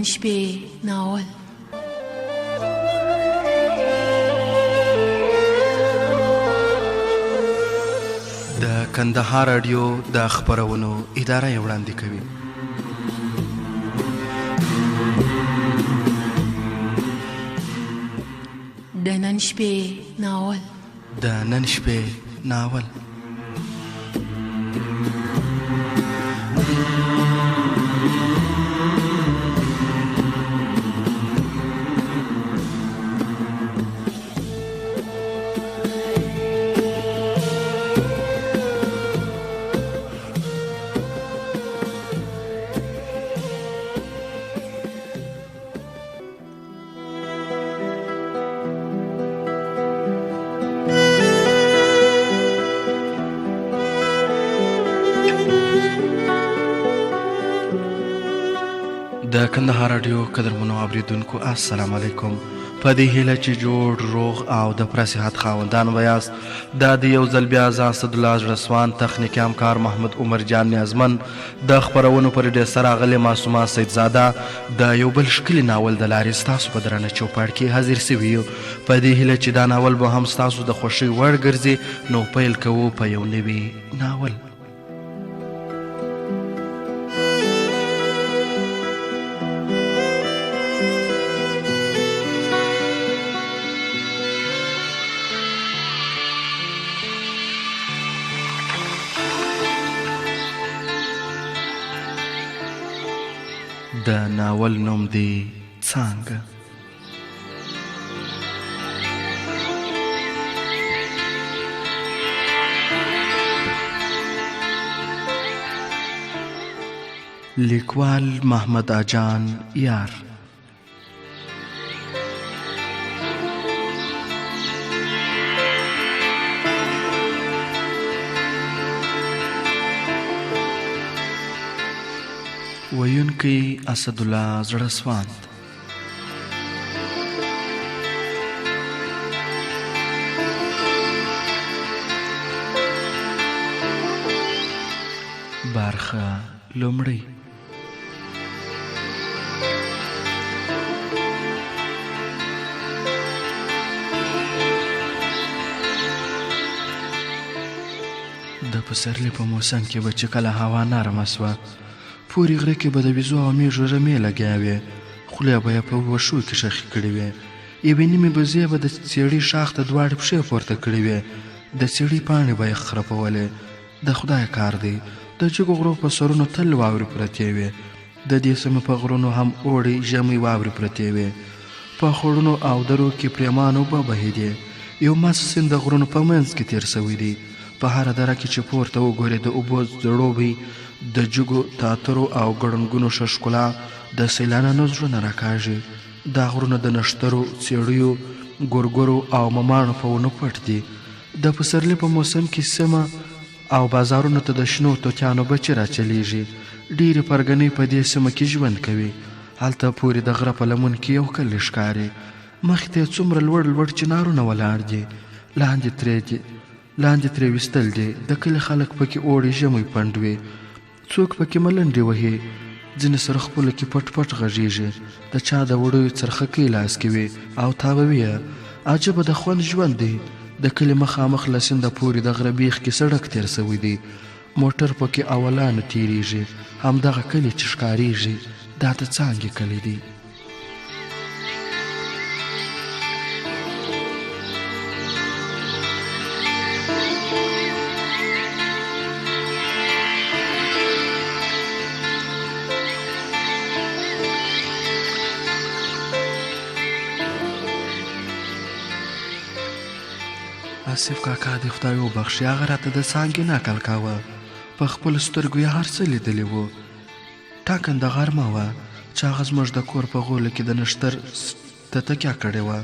نن شپې ناول. د کندهار رادیو د خپرونو اداره یې وړاندې کوي. د نن شپې ناول. د نن شپې ناول. د کندهار رادیو قدرمنو اوریدونکو السلام علیکم. په دې هیله چې جوړ روغ او د پوره صحت خاوندان ویاست. دا د یو ځل بیا زه اسدالله زړسوان، تخنیکي همکار محمد عمر جان نیازمن، د خپرونو پروډیوسر اغلې معصومه سیدزاده د یو بل ښکلي ناول د لارې ستاسو په درانه چوپړ کې حاضر سوي یو. په دې هیله چې دا ناول به هم ستاسو د خوښۍ وړ ګرځي. نو پیل کوو په یو نوي ناول. د ناول نوم دی څانګه. لیکوال محمد اجان یار. ویونکی اسدالله زړسوان. برخه لومړی. د پسرلي په موسم کې به چې کله هوا نرمه سوه، پورې غره کې به د ویزو او میږو رمې لګیا وې، خولې به یې په وښو کې ښخې کړې وې، یوې نیمې بزې به د څېړۍ شاخ ته دواړې پښې پورته کړې وې، د څېړۍ پاڼې به یې خرپولې. د خدای کار دی، د جګو غرو په سرونو تل واورې پرتې وې، د دې سیمې په غرونو هم اوړی ژمی واورې پرتې وې، په خوړونو او درو کې پرېمان اوبه بهېدې. یو مست سیند د غرونو په منځ کې تېر سوی دی. په هره دره کې چې پورته وګورې د اوبو زړوبی، د جګو تاترو او ګړنګونو ښه ښکلا د سیلانیانو زړونه راکاږي. دا غرونه د نښترو، څېړیو، ګورګورو او مماڼو په ونو پټ دي. د پسرلي په موسم کې سیمه او بازارونو ته د شنو توتیانو بچې راچلیږي. ډېرې پرګنۍ په دې سیمه کې ژوند کوي. هلته پورې د غره په لمن کې یو کلی ښکاري. مخې ته یې څومره لوړ لوړ چنارونه ولاړ دي. لاندې ترې ویستل دي. د کلي خلک پکې اوړي ژمی پنډ وي. څوک پکې ملنډې وهي، ځینې سره خپلو کې پټ پټ غږېږي. د چا د وړیو څرخکۍ لاس کې وي او تاووي یې. عجبه د خوند ژوند دی. د کلي مخامخ له سینده پورې د غره بیخ کې سړک تېر سوی دی. موټر پکې اولانو تېرېږي. همدغه کلي چې ښکارېږي دا د څانګې کلی دی. آصف کاکا دې خدای وبخښي، هغه راته د څانګې نقل کاوه. په خپلو سترګو یې هر څه لیدلي وو. ټاکنده غرمه وه چې هغه زموږ د کور په غوله کې د نښتر ته تکیه کړې وه.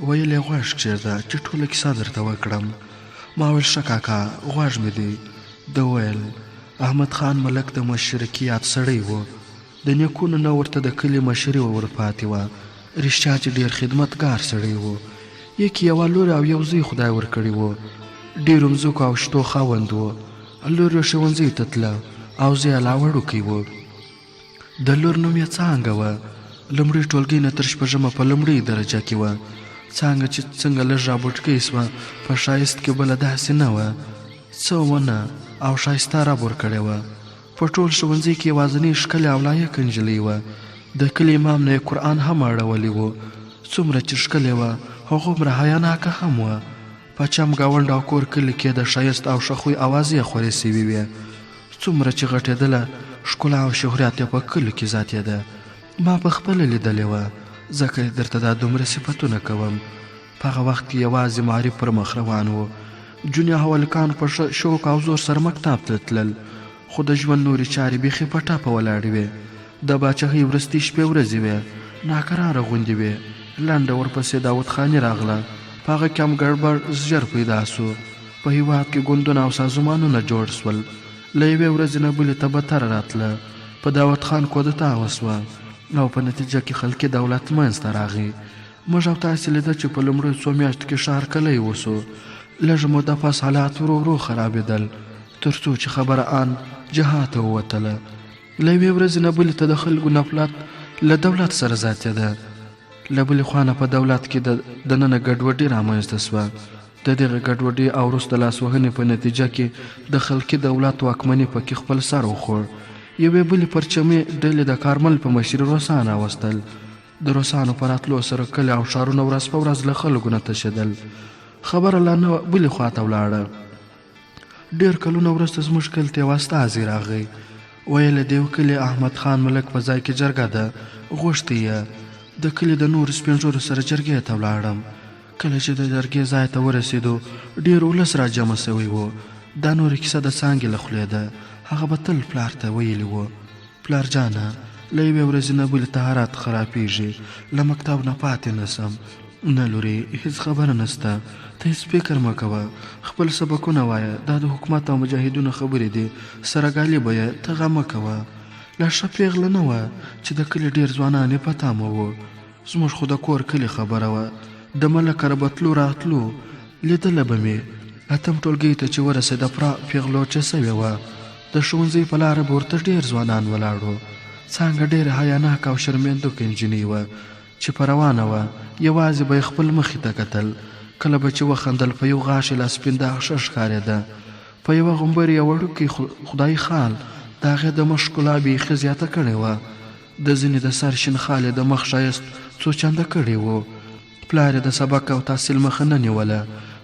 ویل یې غوږ کښېږده چې ټوله کیسه درته وکړم. ما ویل ښه کاکا، غوږ مې دی. ده ویل احمد خان ملک د مشرقیات سړی و. د نیکونو نه ورته د کلي مشري ورپاتې وه. رښتیا چې ډېر خدمتګار سړی و. یکی یوه لور او یو زوی خدای ورکړي وو. ډېرو مځکو او شتو خاوند و. لور یې ښوونځي ته تله او زوی یې لا وړوکی و. د لور نوم یې څانګه وه. لومړۍ ټولګۍ نه تر شپږمه په لومړۍ درجه کې وه. څنګه لږ رابوټکۍ سوه، په ښایست کې بله داسې نه وه. څه ونه او ښایسته رب ورکړې وه. په ټول ښوونځي کې یوازینۍ ښکلې او لایقه نجلۍ وه. د کلي امام نه یې قرآن هم اړولی و. څومره چې ښکلې وه هغومره حیاناکه هم وه. په چم ګاونډ او کور کلي کې د ښایست او ښه خوی اوازې خورې سوي وې. څومره چې غټېدله ښکلا او شهرت یې په کلو کې زیاتېده. ما په خپله لیدلې وه، ځکه درته دا دومره صفتونه کوم. په هغه وخت کې یوازې معارف پر مخ روان و. جونې او هلکان په ښه شوق او زور سره مکتب ته تلل، خو د ژوند نورې چارې بیخي په ټاپه ولاړې وې. د باچهۍ وروستۍ شپې ورځې وې، ناکراره غوندې وې. لنډه ورپسې داود خاني راغله. په هغه کې هم ګډوډ ژر پیدا سو. په هېواد کې ګوندونه او سازمانونه جوړ سول. له یوې ورځې نه بلې ته بتره راتله. په داود خان کودتا وسوه او په نتیجه کې خلقي دولت منځته راغی. موږ او تاسې لیده چې په لومړیو څو میاشتو کې ښار کلی وسو. لږه موده پس حالات ورو ورو خرابېدل، تر څو چې خبره ان جهاد ته ووتله. له یوې ورځې نه بلې ته د خلکو نفرت له دولت سره زیاتېده. له بلې خوا نه په دولت کې د ننه ګډوډي رامنځته سوه. د دغې ګډوډۍ او وروسته لاسوهنې په نتیجه کې د خلقي دولت واکمني پکې خپل سر وخوړ. یوې بلې پرچمې ډلې د کارمل په مشري روسان راوستل. د روسانو په راتلو سره کلي او ښارونه ورځ په ورځ له خلکو نه تشېدل. خبره لا نه بلې خواته ولاړه. ډېر کلونه وروسته زموږ کلي ته یو استازی راغی. ویل د یو کلي احمد خان ملک په ځای کې جرګه ده، غوښتې یې. د کلي د نورو سپین ږیرو سره جرګې ته ولاړم. کله چې د جرګې ځای ته ورسېدو ډېر ولس را جمع سوی و. دا نورې کیسه د څانګې له خولې ده. هغه به تل پلار ته ویلي و: پلار جانه، له یوې ورځې نه بلې طهارت خرابېږي، له مکتب نه پاتې نسم. نه لورې، هېڅ خبره نسته، ته هېڅ فکر مه کوه، خپل سبقونه وایه. دا د حکومت او مجاهدونو خبرې دي، سره غالبه یې، ته غم مه کوه. لا ښه پېغله نه وه چې د کلي ډېر ځوانان یې په تامه وو. زموږ خو د کور کلي خبره وه. د ملک ربتلو راتلو لیدله به مې. اتم ټولګۍ ته چې ورسېده پېغلو چې سوې وه. د ښوونځي په لاره به ورته ډېر ځوانان ولاړو. څانګه ډېره حیاناکه او شرمېدونکې نجلۍ وه چې په روانه وه. یوازې به یې خپل مخې ته کتل. کله به چې وخندل په یو غاښ یې لا سپین داغ ښه ښکارېده. په یوه غومبر یې وړوکی خدای خال د هغې د مخ ښکلا بیخي زیاته کړې وه. د ځینې د سر شین خال یې د مخ ښایست څو چنده کړی و. پلار یې د سبق او تحصیل مخه نه نیوله،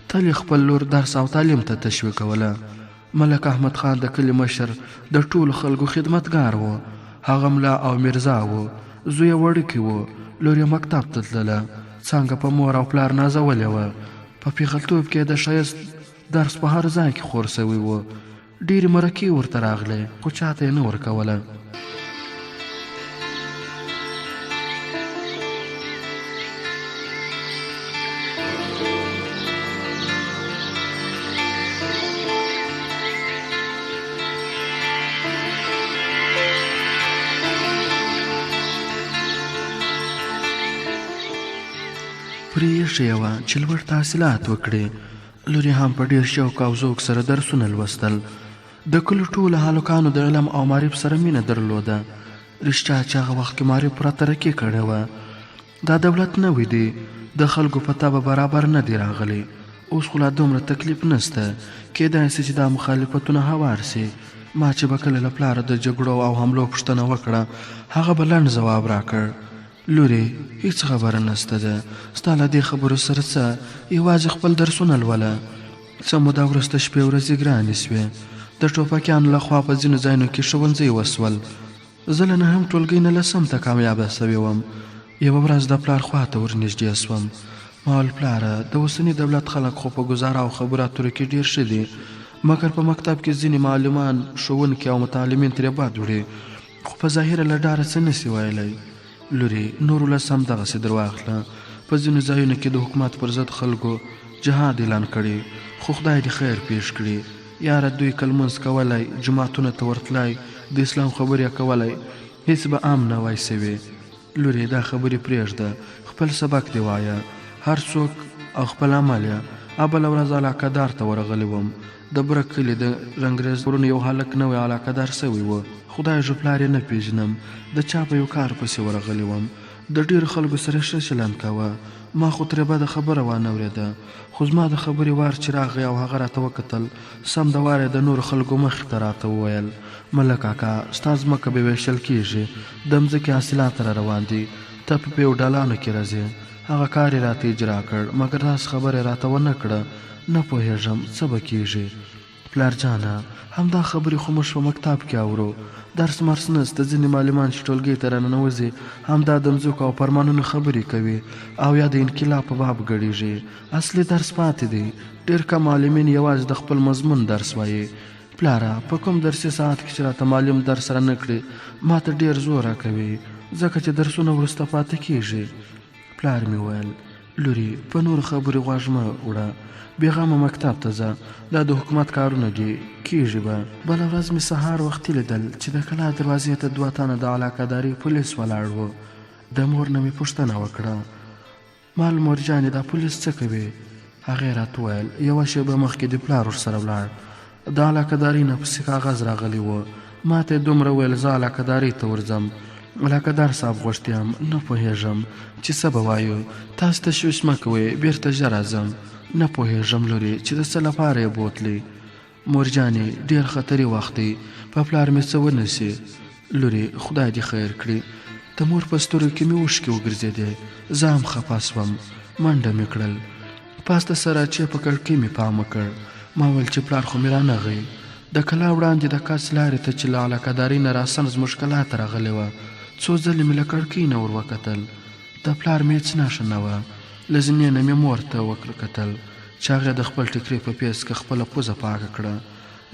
تل یې خپل لور درس او تعلیم ته تشویقوله. ملک احمد خان د کلي مشر د ټولو خلکو خدمتګار و. هغه ملا او میرزا و. زوی یې وړوکی و، لور یې مکتب ته تلله. څانګه په مور او پلار نازولې وه. په پیغلتوب کې د ښایست درس په هر ځای کې خور سوی و. ډېرې مرکې ورته راغلې، خو چاته یې نه ورکوله. پرې ایښې یې وه چې لوړ تحصیلات وکړي. لور یې هم په ډېر شوق او ذوق سره درسونه لوستل. د کلي ټولو هلکانو د علم او معرف سره مینه درلوده. رښتیا چې هغه وخت کې معرف پوره ترقي کړې وه. دا دولت نوی دی، د خلکو په طبع برابر نه دی راغلی. اوس خو لا دومره تکلیف نسته، کیدای شي چې دا مخالفتونه هوار سي. ما چې به کله له پلاره د جګړو او حملو پوښتنه وکړه، هغه به لنډ ځواب راکړ: لورې، هېڅ خبره نسته ده، ستا له دې خبرو سره څه، یوازې خپل درسونه لوله. څه موده وروسته شپې ورځې ګرانې سوې. د ټوپکیانو له خوا په ځینو ځایونو کې ښوونځي وسول. زه له نهم ټولګۍ نه لسم ته کامیابه سوې وم. یوه ورځ د پلار خوا ته ورنږدې سوم. ما ویل: پلاره، د اوسني دولت خلک خو په ګزاره او خبرو اترو کې ډېر ښه دي، مګر په مکتب کې ځینې معلمان، ښوونکي او متعلمین ترې بد وړي، خو په ظاهره له ډاره څه نسي ویلی. لورې، نور ولس هم دغسې در واخله. په ځینو ځایونو کې د حکومت پر ضد خلکو جهاد اعلان کړي، خو خدای دې خیر پیښ کړي. یاره، دوی که لمونځ کولی، جوماتونو ته ورتلی، د اسلام خبرې کولی، هېڅ به عام نه وای سوی. لورې، دا خبرې پرېږده، خپل سبق دې وایه. هر څوک او خپل عمل یې. بله ورځ علاقه دار ته ورغلی وم. د برک کلي د رنګریز ورونو یو هلک نوی علاقه دار سوی و. خدای جو پلار یې نه پېژنم، د چا په یو کار پسې ورغلی وم. د ډېرو خلکو سره ښه چلند کوه. ما خو ترې بده خبره وانه اورېده، خو زما د خبرې وار چې راغی او هغه راته وکتل، سم د واره د نورو خلکو مخې ته راته وویل: ملک کاکا، ستا ځمکه به ویشل کېږي، د ځمکې حاصلات را روان دي، ته په پیوډالانو کې راځې. هغه کار یې راته اجرا کړ، مګر داسې خبره یې راته ونه کړه. نه پوهېږم څه به کېږي. پلار جانه، همدا خبرې خو موږ په مکتب کې اورو. درس مرس نسته، ځینې معلمان چې ټولګۍ ته راننوځي همدا د ځمکو او فرمانونو خبرې کوي او یا د انقلاب په باب ګډېږي. اصلي درس پاتې دی. ډېر کم معلمین یوازې د خپل مضمون درس وایي. پلاره، په کوم درسي ساعت کې چې راته معلم درس را نه کړي ما ته ډېر زور راکوي، ځکه چې درسونه وروسته پاتې کېږي. پلار مې ویل: لورې، په نورو خبرې غوږ مه وړه، بېغمه مکتب ته ځه، دا د حکومت کارونه دي، کېږي به. بله ورځ مې سهار وختي لیدل چې د کلا دروازې ته 2 تنه د علاقه داري پولیس ولاړ وو. د مور نه مې پوښتنه وکړه: مال مور جانې، دا پولیس څه کوي؟ هغې راته وویل: یوه شېبه مخکې د پلار ورسره ولاړ، د علاقه داري نه پسې کاغذ راغلی و. ما ته یې دومره ویل زه علاقه داري ته ورځم. علاقه دار صاحب غوښتي یم، نه پوهېږم چې څه به وایو. تاسو تشویش مه کوئ، بېرته ژر راځم. نه پوهېږم لورې چې د څه لپاره یې بوتلی. مور جانې، ډېر خطري وخت دی، په پلار مې څه ونه سي. لورې، خدای دې خیر کړي. د مور په سترګو کې مې اوښکې وګرځېدې، زه هم خفه سوم. منډه مې کړل. پاسته سره چې په کړکۍ مې پام وکړ. ما ویل چې پلار خو مې رانغی. د کلا وړاندې د کس لارې ته چې له علاقه دارۍ نه راسن زموږ کلا ته راغلې وه، څو ځلې مې له کړکۍ نه ور وکتل. د پلار مې هېڅ نښه نه وه. له زینې نه مې مور ته وکتل چې هغې د خپل ټیکري په پیس کې خپله پوزه پاکه کړه.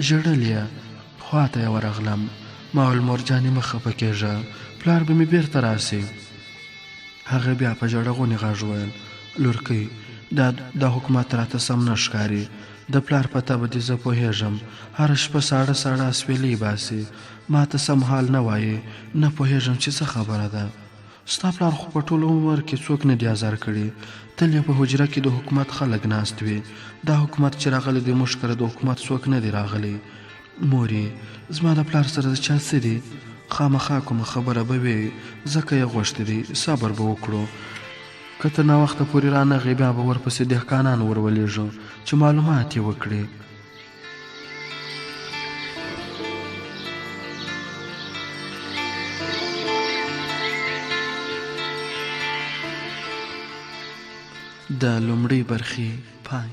ژړل یې. خواته یې ورغلم. ما ویل: مور جانې، مه خفه کېږه، پلار به مې بېرته راسي. هغې بیا په ژړغوني غږ وویل: لورکۍ، دا حکومت راته سم نه ښکاري. د پلار په تبه دې زه پوهېږم، هره شپه ساړه ساړه اسویلۍ باسي، ما ته سم حال نه وایي. نه پوهېږم چې څه خبره ده. ستا پلار خو په ټول عمر کې څوک نه دي ازار کړي، تل یې په حجره کې د حکومت خلک ناست وي. دا حکومت چې راغلی دی موږ کره د حکومت څوک نه دی راغلی. مورې، زما د پلار سره د چا څه دي؟ خامخا کومه خبره به وي، ځکه یې غوښتې دی. صبر به وکړو، که تر ناوخته پورې رانغی بیا به ورپسې دهقانان ورولېږو چې معلومات یې وکړي. د لومړۍ برخې پای.